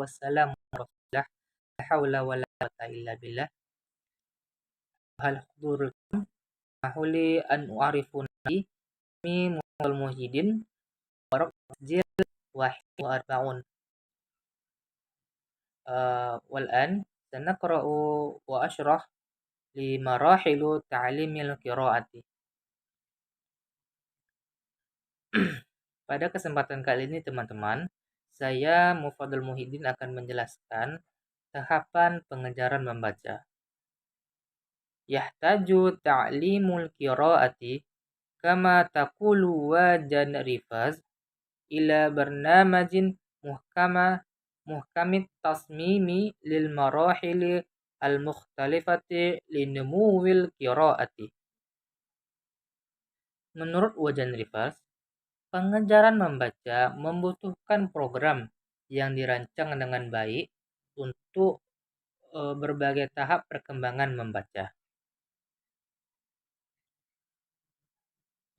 wassalamu ala rasulillah. La haula wala quwwata illa billah. Hal hudurul mahuli an u'arifu nabi mi mual muhyiddin waraq masjid wahid wa arba'un. Wal'an sanaqra'u wa ashrah li marahilu ta'limil qiraati. Pada kesempatan kali ini teman-teman, saya Mufadul Muhyiddin akan menjelaskan tahapan pengejaran membaca. Yahtaju ta'limul qiraati kama taqulu wajan rifaz ila barnamajin muhkamit tasmimi lil marahili al-mukhtalifati linumuwil qiraati. Menurut wajan rifaz, pengejaran membaca membutuhkan program yang dirancang dengan baik untuk berbagai tahap perkembangan membaca.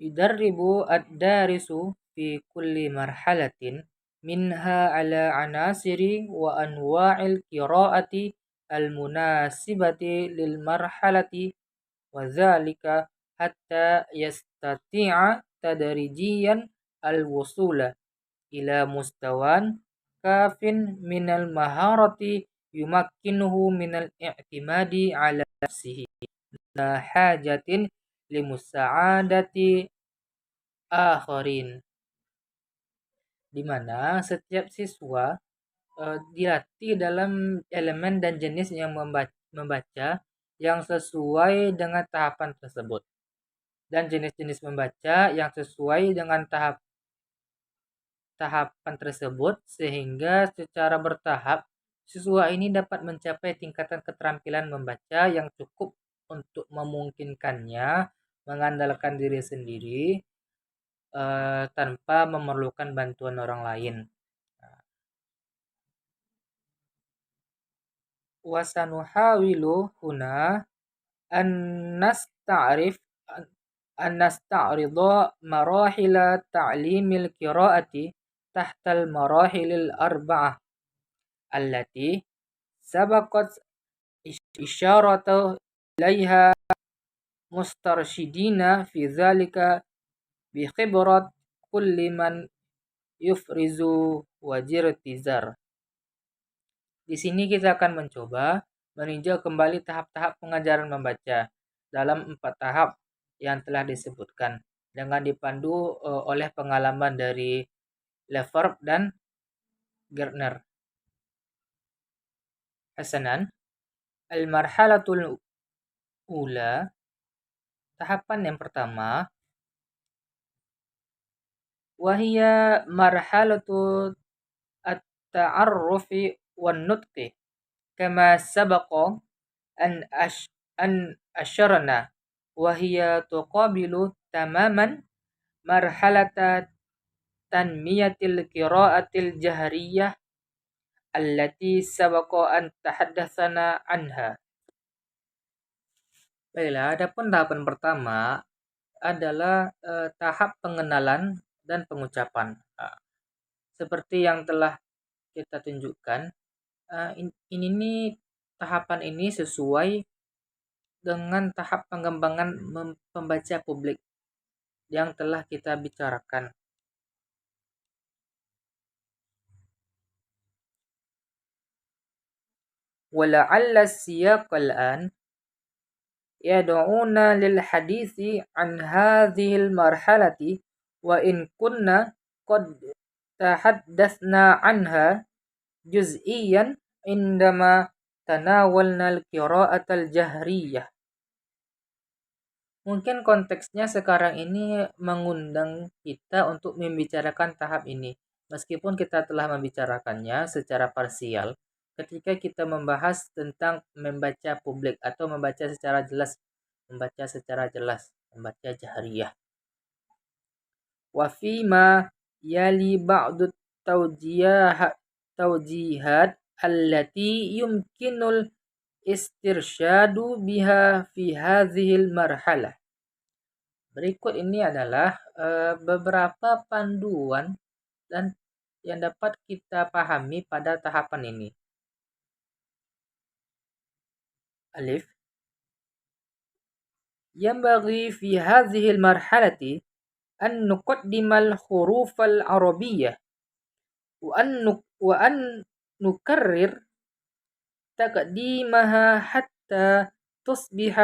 Yudarribu ad-darisu fi kulli marhalatin minha ala anasiri wa anwa'il qiraati al-munasibati lil marhalati wa dhalika hatta yastati'a tadrijiyan al-wusula ila mustawan kafin minal maharati yumakkinuhu minal i'timadi ala nafsihi la hajatin limusa'adati akharin. Di mana setiap siswa dilatih dalam elemen dan jenis yang membaca yang sesuai dengan tahapan tersebut, dan jenis-jenis membaca yang sesuai dengan tahapan tersebut, sehingga secara bertahap siswa ini dapat mencapai tingkatan keterampilan membaca yang cukup untuk memungkinkannya mengandalkan diri sendiri tanpa memerlukan bantuan orang lain. Wa sanuhawilu huna an nasta'rida marahila ta'limil qiraati tahtal marahilil arba'ah allati sabaqat isyaratu ilaiha mustarsyidina fi dzalika bi khibrat kulli man yufrizu wajirtizar. Di sini kita akan mencoba meninjau kembali tahap-tahap pengajaran membaca dalam 4 tahap yang telah disebutkan dengan dipandu oleh pengalaman dari Lefebvre dan Gardner. Hasanan, al-marhalatul ula, tahapan yang pertama, wahia marhalatu at-ta'arrufi wan nutqi kama sabaqa an asyarna, wahia tuqabilu tamaman marhalata tanmiyatil qiraatil jahriyah allati sabaqa an tahaddatsana anha. Baiklah, adapun tahapan pertama adalah tahap pengenalan dan pengucapan. Seperti yang telah kita tunjukkan, tahapan ini sesuai dengan tahap pengembangan pembaca publik yang telah kita bicarakan. Wala'alla siyaq al-an yad'una lil hadithi an hadhil marhalati wa in kunna qad tahaddatsna anha juz'iyan indama tanawalna al-qira'atal jahriyah. Mungkin konteksnya sekarang ini mengundang kita untuk membicarakan tahap ini, meskipun kita telah membicarakannya secara parsial ketika kita membahas tentang membaca publik atau membaca secara jelas, membaca jahriyah. Wa fima yali ba'du tawjihat allati yumkinul istirsyadu biha fi hadhil marhalah. Berikut ini adalah beberapa panduan dan yang dapat kita pahami pada tahapan ini? Alif. ينبغي في هذه المرحلة أن نقدم الحروف العربية وأن نكرر تقديمها حتى تصبح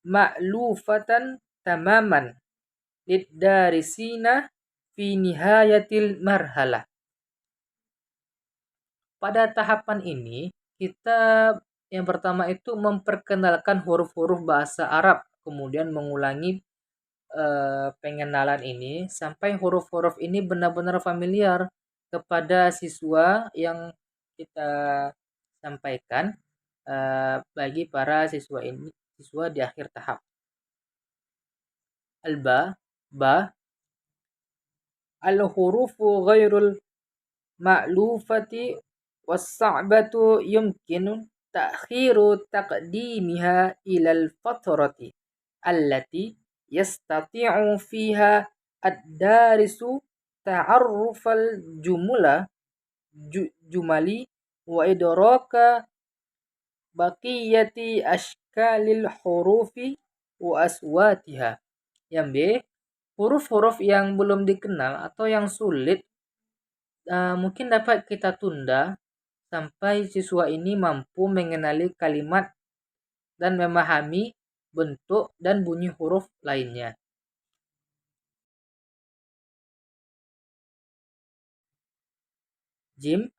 مألوفة تماما للدارسين في نهاية المرحلة. Pada tahapan ini, kita yang pertama itu memperkenalkan huruf-huruf bahasa Arab, kemudian mengulangi pengenalan ini sampai huruf-huruf ini benar-benar familiar kepada siswa yang kita sampaikan bagi para siswa di akhir tahap. Alba, ba, al-hurufu ghairul ma'lufati was-sa'batu yumkinu ta'khiru taqdimiha ilal fatrati allati yastati'u fiha ad-darisu ta'arrufal jumali wa idraka baqiyati ashkalil hurufi wa aswatiha. Yang B, huruf-huruf yang belum dikenal atau yang sulit mungkin dapat kita tunda sampai siswa ini mampu mengenali kalimat dan memahami bentuk dan bunyi huruf lainnya. Jim,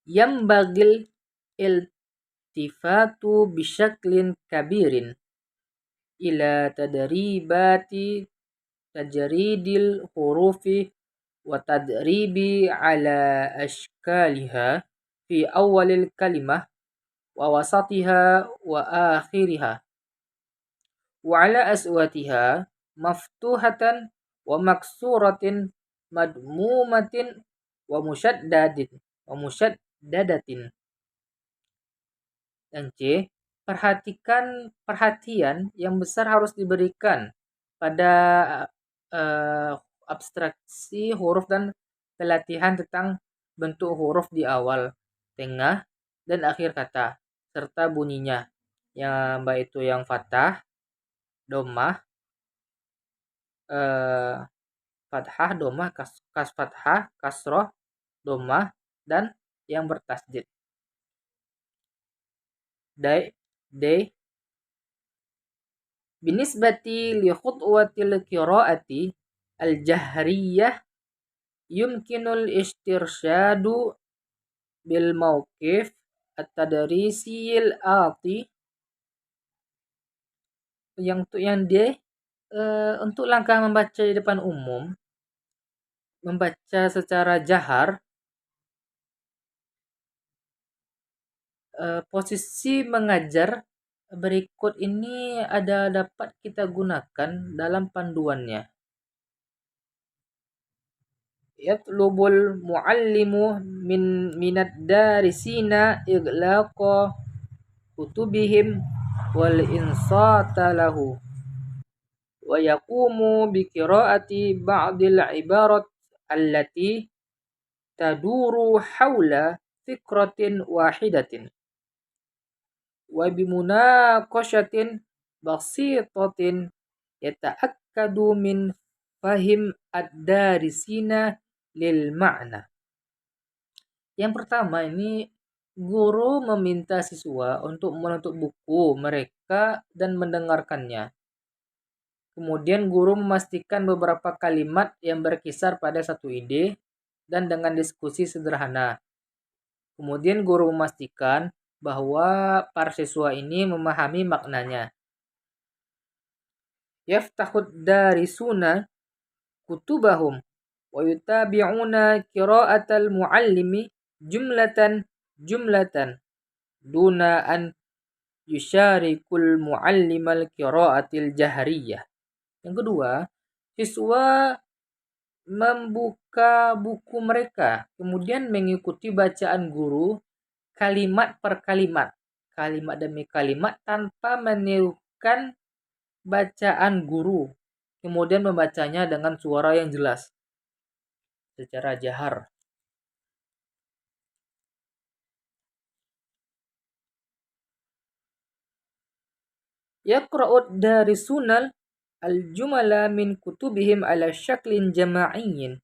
yambagil iltifatu bishaklin kabirin ila tadribati tajridil hurufi wa tadribi ala ashkaliha fi awalil kalimah wa wasatiha wa akhiriha wa ala aswatiha maftuhatan wa maksuratin madmumatin wa musyaddadatin. Yang C, perhatian yang besar harus diberikan pada abstraksi huruf dan pelatihan tentang bentuk huruf di awal, tengah, dan akhir kata, serta bunyinya. Yang baik itu yang fathah, domah, fathah, domah, fathah, kasroh, domah, dan yang bertasdid. D. Binisbati li khutwatil qiraati al-jahriyah yumkinul istirsyadu bil mauqif at-tadrisiyil ati. Yang D, untuk langkah membaca di depan umum, membaca secara jahar, posisi mengajar berikut ini dapat kita gunakan dalam panduannya. Yatlubul muallimu minad darisina iglaqa kutubihim wal insata lahu wa yaqumu bi qiraati ba'dil ibarat allati taduru hawla fikratin wahidatin wa bimunaqashatin basitatin yata'akkadu min fahim ad-darisina lil ma'na. Yang pertama ini, guru meminta siswa untuk menutup buku mereka dan mendengarkannya. Kemudian guru memastikan beberapa kalimat yang berkisar pada satu ide dan dengan diskusi sederhana. Kemudian guru memastikan bahwa para siswa ini memahami maknanya. Yaftahud darisuna kutubahum wa yutabi'una qira'atal muallimi jumlatan duna an yusyarikul muallimal qira'atil jahriyah. Yang kedua, siswa membuka buku mereka, kemudian mengikuti bacaan guru kalimat per kalimat demi kalimat tanpa menirukan bacaan guru, kemudian membacanya dengan suara yang jelas secara jahar. يقرأ الدارسون الجمل من كتبهم على شكل جماعي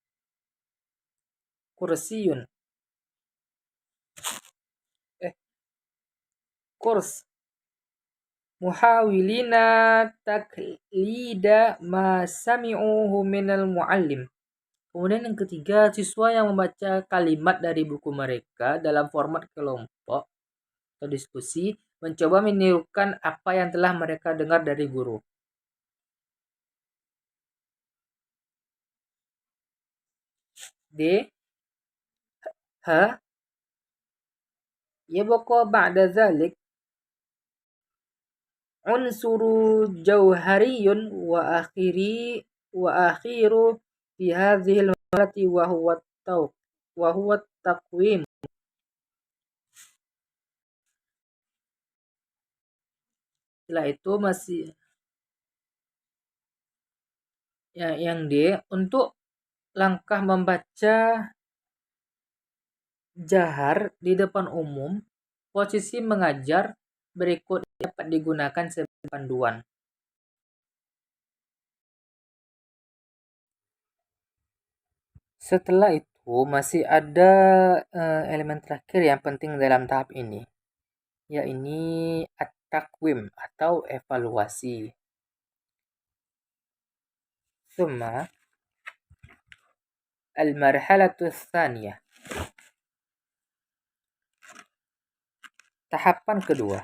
كرسي كرس محاولين تقليد ما سمعوه من المعلم. Kemudian yang ketiga, siswa yang membaca kalimat dari buku mereka dalam format kelompok atau diskusi mencoba menirukan apa yang telah mereka dengar dari guru. D. H. يبقى بعد ذلك عنصر جوهري وأخير في هذه المرحلة وهو التقويم. Setelah itu masih yang D, untuk langkah membaca jahar di depan umum, posisi mengajar berikut dapat digunakan sebagai panduan. Setelah itu masih ada elemen terakhir yang penting dalam tahap ini, yaitu at-takwim atau evaluasi. ثم المرحلة الثانية. Tahapan kedua.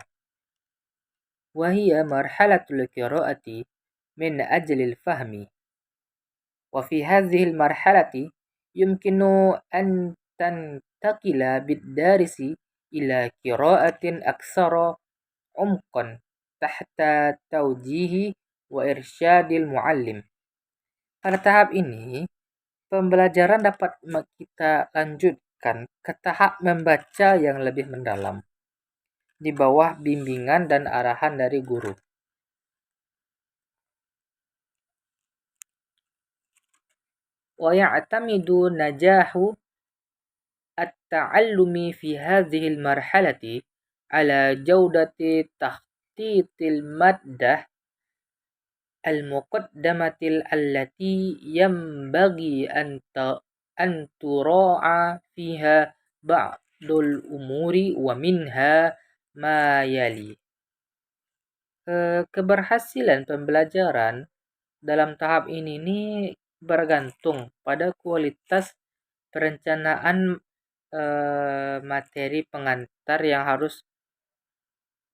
وهي مرحلة القراءة من أجل الفهم. وفي هذه المرحلة يمكن أن تنتقل بالدارس إلى قراءة أكثر عمقا تحت توجيه وإرشاد المعلم. Pada tahap ini, pembelajaran dapat kita lanjutkan ke tahap membaca yang lebih mendalam, di bawah bimbingan dan arahan dari guru. ويعتمد نجاح التعلم في هذه المرحلة على جودة تخطيط المادة المقدمة التي ينبغي أن تراعى فيها بعض الأمور ومنها ما يلي. Keberhasilan pembelajaran dalam tahap ini bergantung pada kualitas perencanaan materi pengantar yang harus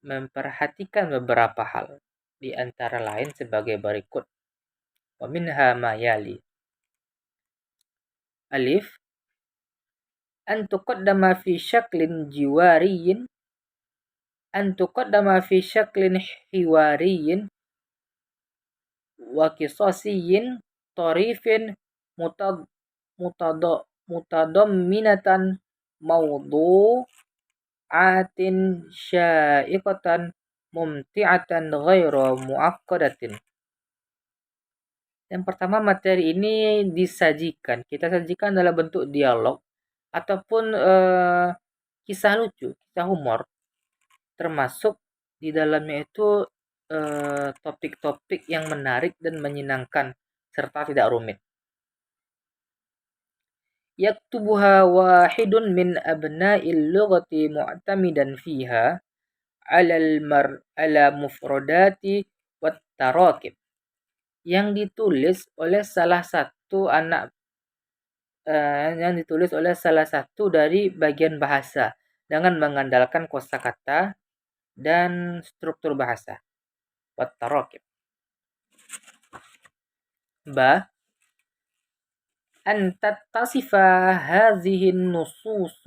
memperhatikan beberapa hal, di antara lain sebagai berikut. Wa minha ma yali. Alif, an tuqaddama fi syaklin jiwariyin, an tuqaddama fi syaklin hiwariyin wa qisasiyin tarifin mutadamminatan mawdu'atin sya'iqatan mumti'atan ghaira mu'aqqadatin. Yang pertama, materi ini kita sajikan dalam bentuk dialog ataupun kisah lucu, kisah humor, termasuk di dalamnya itu topik-topik yang menarik dan menyenangkan serta tidak rumit. Yaktubuha wahidun min abna'il lughati mu'tamidan fiha ala mufradati wat tarakib. Yang ditulis oleh salah satu dari bagian bahasa dengan mengandalkan kosakata dan struktur bahasa. Wat tarakib. Ba, an tattasifa hadhihi an-nusus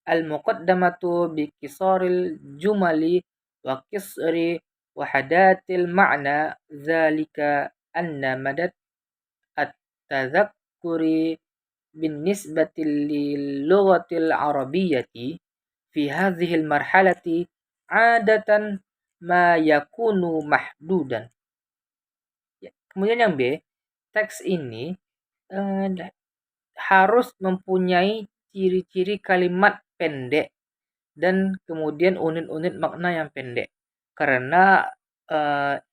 al-muqaddamatu bi qisaril jumali wa qisri wahadatil ma'na dzalika anna madad at-tadhakkuri بالنسبة للغة العربية في هذه المرحلة عادة ما يكون محدودا. Kemudian yang B, teks ini harus mempunyai ciri-ciri kalimat pendek dan kemudian unit-unit makna yang pendek. Karena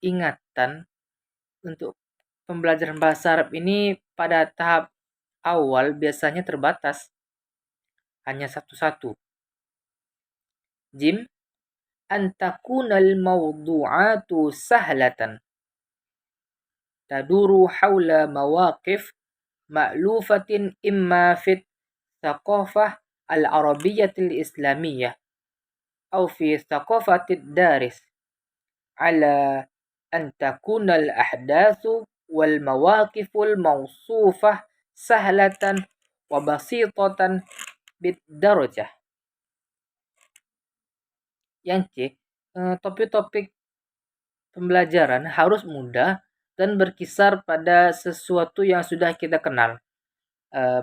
ingatan untuk pembelajaran bahasa Arab ini pada tahap awal biasanya terbatas, hanya satu-satu. Jim, an takunal mawdu'atu sahlatan taduru hawla mawaqif ma'lufatin imma fit thaqafah al-arabiyyah al-islamiyah أو في ثقافة الدارس على أن تكون الأحداث والمواقف الموصوفة سهلة وبسيطة بالدرجة. Yang C, topik-topik pembelajaran harus mudah dan berkisar pada sesuatu yang sudah kita kenal,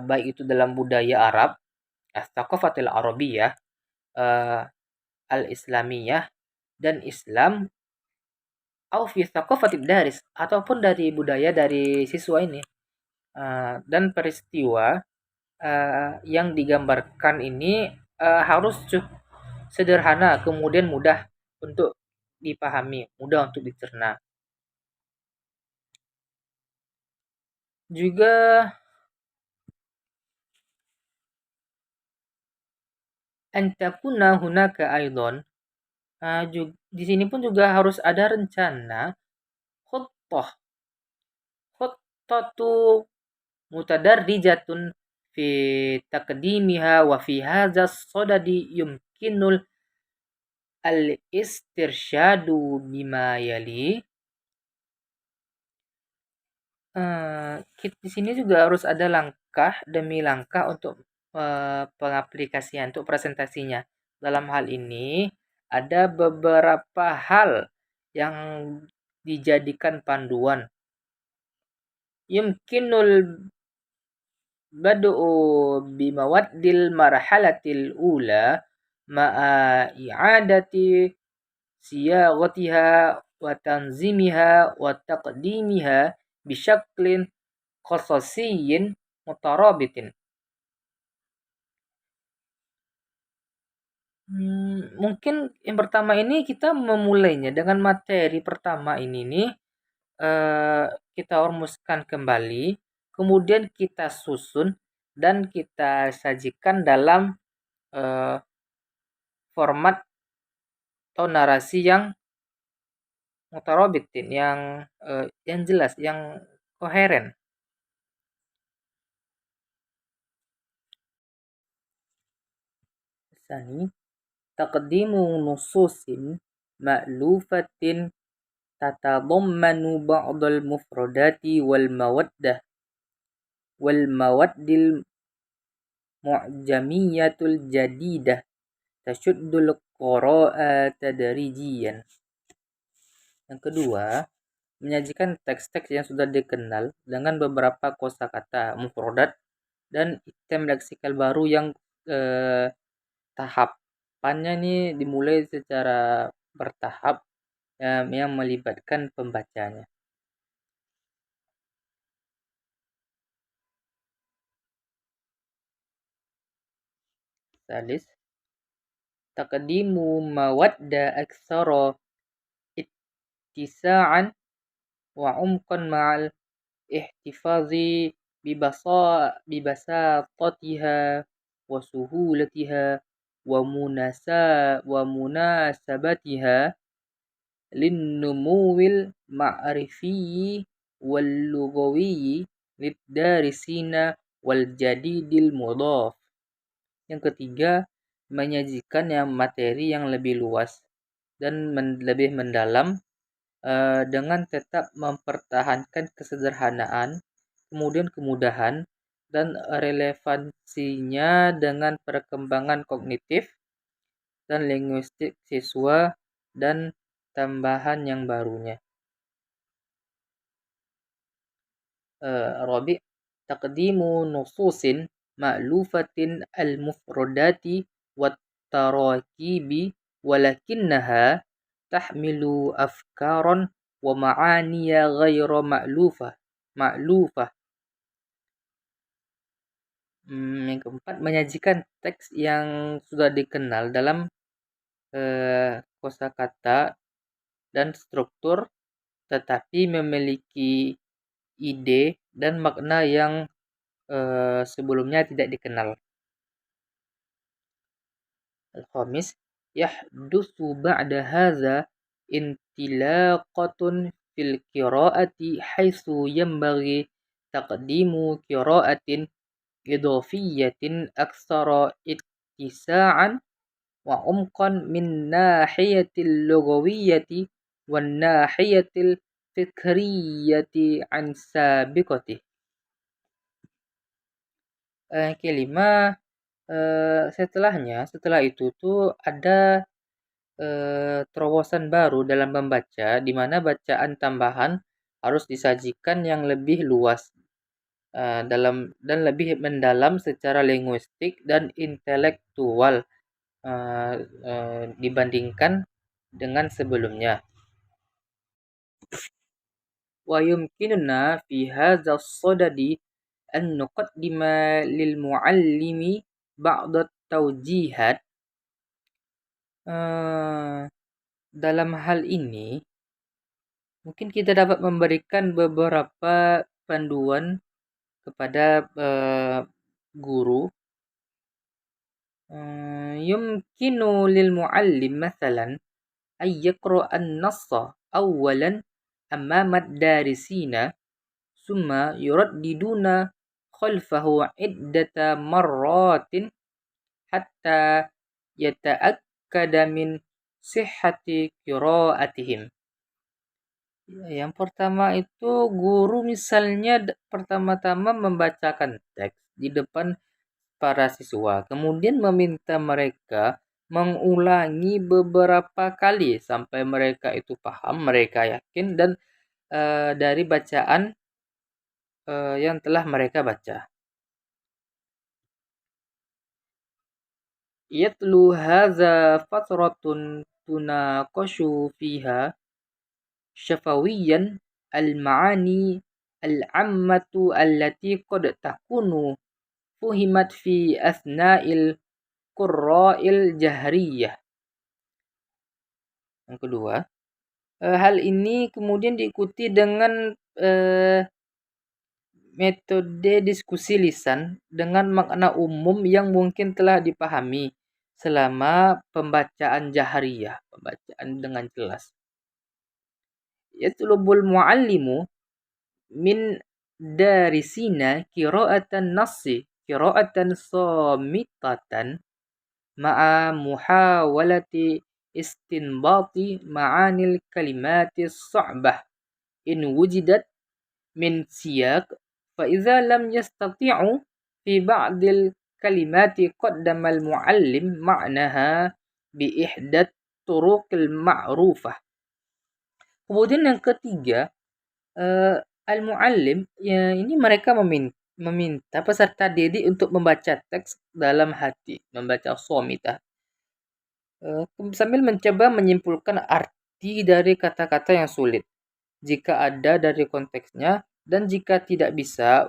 baik itu dalam budaya Arab, as-thaqafatil Arabiyah, al-Islamiyah, dan Islam, au fi thaqafatid daris, ataupun dari budaya dari siswa ini. Dan peristiwa yang digambarkan ini harus sederhana, kemudian mudah untuk dipahami, mudah untuk dicerna. Juga antakuna hunaka aidon, di sini pun juga harus ada rencana, khuttah. Khuttatu mutadarrijatun fi taqdimiha wa fi hadha as-sadadi yumkinul al-istirsyadu bima yali. Di sini juga harus ada langkah demi langkah untuk pengaplikasian, untuk presentasinya. Dalam hal ini ada beberapa hal yang dijadikan panduan. Yumkinul bad'u bimawaddil marhalatil ula ma'a i'adati siyaghatiha wa tanzimiha wa taqdimiha bisyaklin qasasiyyin mutarabitin. Mungkin yang pertama ini kita memulainya dengan materi pertama ini nih, kita rumuskan kembali, kemudian kita susun dan kita sajikan dalam format atau narasi yang mutarabitin, yang jelas, yang koheren. Sani taqdimu nususin ma'lufatin tatadammanu ba'dal mufradati wal mawaddil mu'jamiyatul jadidah tashuddul qara'a tadrijiyan. Yang kedua, menyajikan teks-teks yang sudah dikenal dengan beberapa kosakata mufradat dan item leksikal baru yang tahapannya nih dimulai secara bertahap, yang melibatkan pembacanya. Salis, taqdimu mawadda aksara ittisa'an wa umqan ma'al ihtifazi bibasatatiha wa suhulatiha wa munasabatiha linnumuwil ma'rifiyyi wal lughawiyyi liddarisina wal jadidil mudhaf. Yang ketiga, menyajikan materi yang lebih luas dan lebih mendalam, dengan tetap mempertahankan kesederhanaan, kemudian kemudahan dan relevansinya dengan perkembangan kognitif dan linguistik siswa dan tambahan yang barunya. Rabi, taqdimu nususin ma'lufatin al-mufradati wat tarakibi walakinnaha tahmilu afkaran wa ma'aniya ghaira ma'lufah. Yang keempat, menyajikan teks yang sudah dikenal dalam kosakata dan struktur, tetapi memiliki ide dan makna yang sebelumnya tidak dikenal. Al-khamis, yahdutsu ba'da hadza intilaqatun fil qira'ati haitsu yanbaghi taqdimu qira'atin idhafiyatin aktsara ittisa'an wa umqan min nahiyatil lughawiyyati wan nahiyatil fikriyati an sabiqati. Kelima, setelah itu tuh ada terobosan baru dalam membaca, di mana bacaan tambahan harus disajikan yang lebih luas dan lebih mendalam secara linguistik dan intelektual dibandingkan dengan sebelumnya. Wa yumkinuna fi hadza as-sadadi an nuqaddima lil muallimi ba'da taujihat. Dalam hal ini mungkin kita dapat memberikan beberapa panduan kepada guru. Yumkinu lil muallim mathalan ay yaqra an-nassa awwalan amama ad-darisina summa yuraddiduna khalfahu iddata marratin hatta yata'akkada min sihhati qiraatihim. Yang pertama itu guru misalnya pertama-tama membacakan teks di depan para siswa, kemudian meminta mereka mengulangi beberapa kali sampai mereka itu paham, mereka yakin dan dari bacaan yang telah mereka baca. Yatlu hadza fatratun tunaqashu fiha syafawiyan al-ma'ani al-ammatu allati qad takunu fuhimat fi asna'il qurra'il jahriyah. Yang kedua, hal ini kemudian diikuti dengan metode diskusi lisan dengan makna umum yang mungkin telah dipahami selama pembacaan jahriyah, pembacaan dengan jelas. Yatlubul muallimu min darisina qira'atan nassi qira'atan samitatan ma'a muhawalati istinbati ma'anil kalimati as-sa'bah in wujidat min siyaq fa idza lam yastati'u fi ba'dil kalimati qaddama al-muallim ma'naha bi ihdat turuqil ma'rufah. Kemudian yang ketiga, al-muallim ini mereka meminta peserta didik untuk membaca teks dalam hati, membaca shamitah, sambil mencoba menyimpulkan arti dari kata-kata yang sulit jika ada dari konteksnya, dan jika tidak bisa,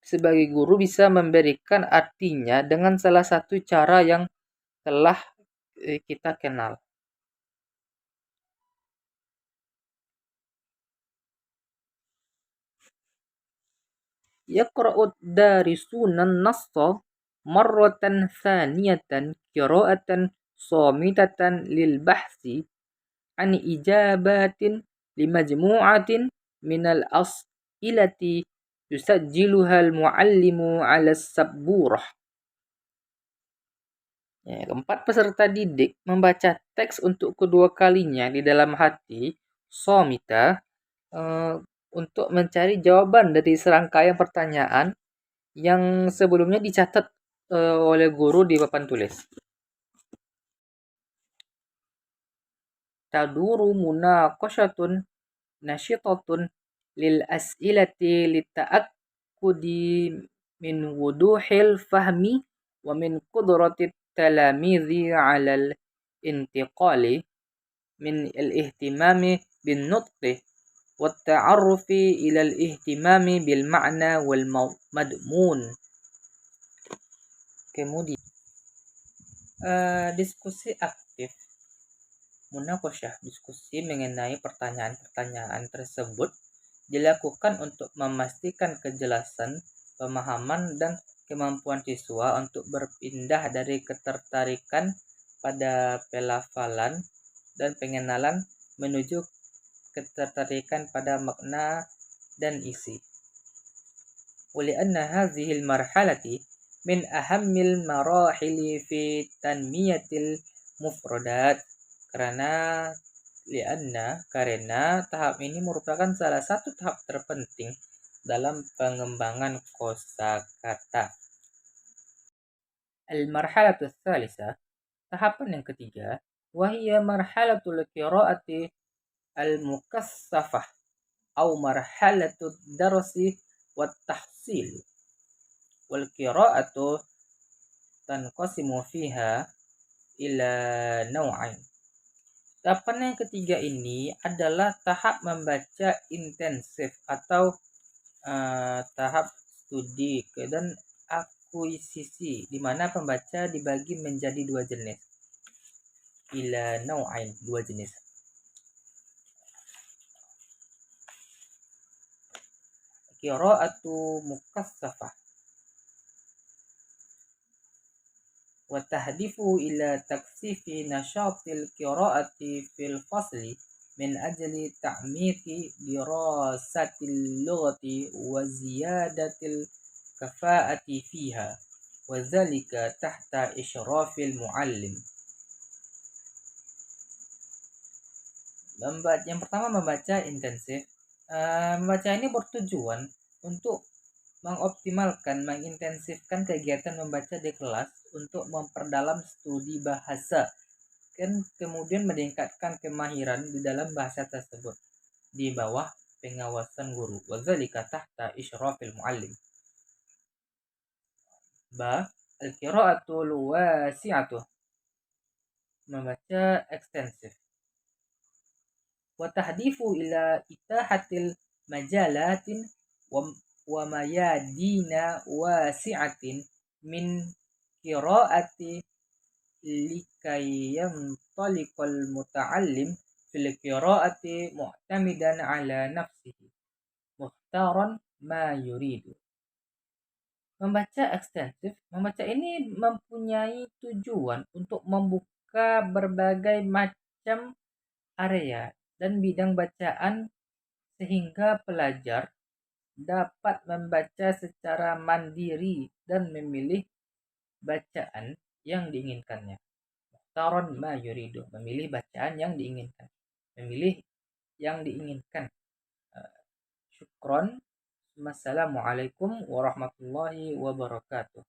sebagai guru bisa memberikan artinya dengan salah satu cara yang telah kita kenal. Yaqra'u darisuna an-nassa marratan thaniyatan qira'atan shamitatan lil bahsi an ijabatin limajmu'atin minal as'ilati yusajjiluha al-muallimu 'ala as-sabburah. Keempat, peserta didik membaca teks untuk kedua kalinya di dalam hati shamita untuk mencari jawaban dari serangkaian pertanyaan yang sebelumnya dicatat oleh guru di papan tulis. Taduru munaqashatun nashitatun lil as'ilati lita'akkudi min wuduhil fahmi wa min qudratit talamidhi 'alal intiqali min al-ihtimami bin nutqi wa ta'arrufi ila al-ihtimami bil ma'na wal madmun. Kemudian diskusi aktif Munaqasyah, diskusi mengenai pertanyaan-pertanyaan tersebut dilakukan untuk memastikan kejelasan, pemahaman, dan kemampuan siswa untuk berpindah dari ketertarikan pada pelafalan dan pengenalan menuju ketertarikan pada makna dan isi. ولأن هذه المرحلة من أهم المراحل في تنمية المفردات karena tahap ini merupakan salah satu tahap terpenting dalam pengembangan kosakata. Al-marhalatu tsalitsah, tahapan yang ketiga, wahia marhalatul qiraati al-mukassafah atau marhalatud darsi wat tahsil. Wal qiraatu tanqasimu fiha ila naw'ain. Tahapan yang ketiga ini adalah tahap membaca intensif atau tahap studi dan akuisisi, di mana pembaca dibagi menjadi dua jenis. Ila nau'ain, dua jenis. Qira'atu mukassafah wa tahdifu ila taksifi nashatil qira'ati fil fasli min ajli ta'miki dirasatil lughati wa ziyadatil kafa'ati fiha wa dzalika tahta isyrafil muallim. Yang pertama, membaca intensif. Membaca ini bertujuan untuk mengintensifkan kegiatan membaca di kelas untuk memperdalam studi bahasa dan kemudian meningkatkan kemahiran di dalam bahasa tersebut di bawah pengawasan guru. Wadzalika tahta isyrafil muallim. Al-qira'atul wasi'atuh, membaca ekstensif. Wa tahdifu ila itahatil majalatin wa mayadina wasi'atin min qira'ati likay yantaliqal muta'allim fil qira'ati mu'tamidan ala nafsihi mukhtaran ma yuridu. Membaca ekstensif, membaca ini mempunyai tujuan untuk membuka berbagai macam area dan bidang bacaan sehingga pelajar dapat membaca secara mandiri dan memilih bacaan yang diinginkannya. Mukhtaron ma yuridu, memilih bacaan yang diinginkan. Memilih yang diinginkan. Syukron. Wassalamualaikum warahmatullahi wabarakatuh.